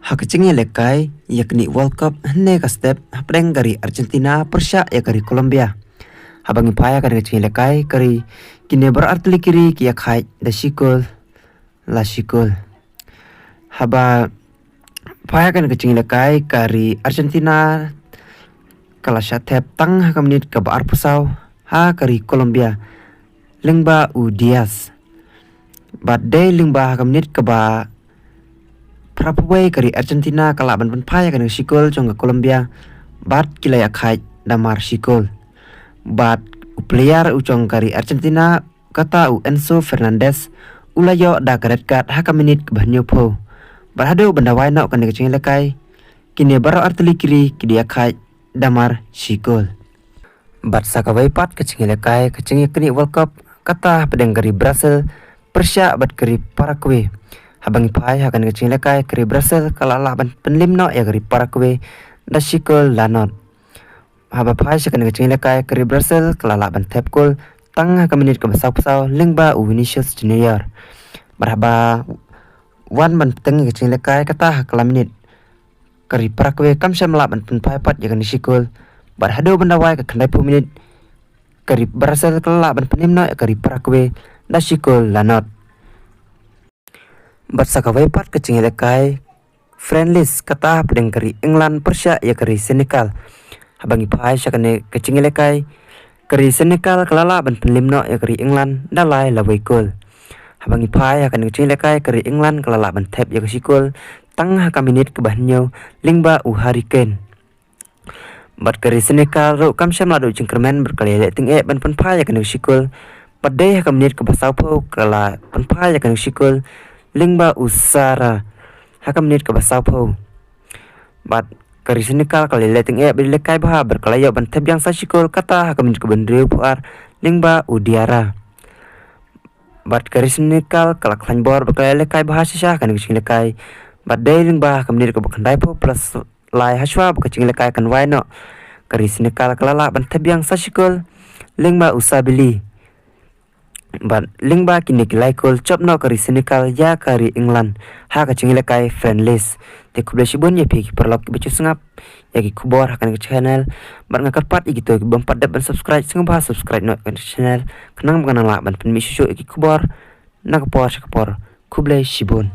Hakachingi lekai yakni World Cup hne ka step hapdeng kari Argentina Persia ya kari Colombia. Habangi paya kari kachingi lekai kari kine berarti kiri kia khai da shikol la shikol. Haba paya kari kachingi lekai kari Argentina kala shatep tang hakamnit ka bar pusau ha kari Colombia lingba u Diaz. Bad day lingba hakamnit ka ba Prapuwe kari Argentina kalaban penpaya kari shikol jonga Colombia bat kilaya khai damar shikol. Bat player ucong kari Argentina kata u Enzo Fernandez ulayo da karet kat hakaminit kebanyo po. Berhadu benda waino kan dikacing lekai kini baru artili kiri kidia khai damar shikol. Bat sakawai pat kacing lekai kacing kini World Cup kata pedeng kari Brazil Persia bat kari Paraguay. Habangi pai hakan kacing lekai kari Brazil kalala ban penlimno ya kari Paraguay da shikol lanot. Haba pai hakan kacing lekai kari Brazil kalala ban tepkol tang hakaminit ke besau-besau lingba u Vinicius Junior. Berhaba wan ban teng kacing lekai kata hakalaminit kari Paraguay kamsha melaban penpai pat ya kani shikol. Berhadu benda wai ke kendai minit kari Brazil kalala ban penlimno ya kari Paraguay da shikol lanot. Bersakawai pat kacing lekai friendlies kata pedeng kari England Persia ya kari Senegal. Habangi pai syakane kacing lekai kari Senegal kelala ban penlimno ya kari England dalai lawai gol. Habangi pai akan kacing lekai kari England kelala ban tap ya kasikol tang hakaminit kebahnyo lingba u Hurricane. Bat kari Senegal ro kamsha meladu cingkermen berkali leting ban penpai akan kasikol padai hakaminit kebasau po kala penpai akan kasikol lingba usara hakaminit ke basau po. Bat kari Senegal kali leting lekai bah berkelayo ban tep yang sasikol kata hakaminit ke bendriu puar lingba udiara. Bat kari Senegal kala klan bor berkelayo lekai bah sisa kan kicing lekai. Bat day lingba hakaminit ke bekandai po plus lai haswa bekicing lekai kan waino. Kari Senegal kalala ban tep yang sasikol lingba usabili. Bat lingba kini kilai kol chop no kari Senegal ya kari England ha kacing lekai friendlies te kublai shibun ya pi perlok becu sengap ya ki kubor hakan ke channel bat ngakar pat gitu bempat dan subscribe sengap subscribe no ke channel kenang mengenal ban penmi susu ki kubor nak kapor kublai shibun.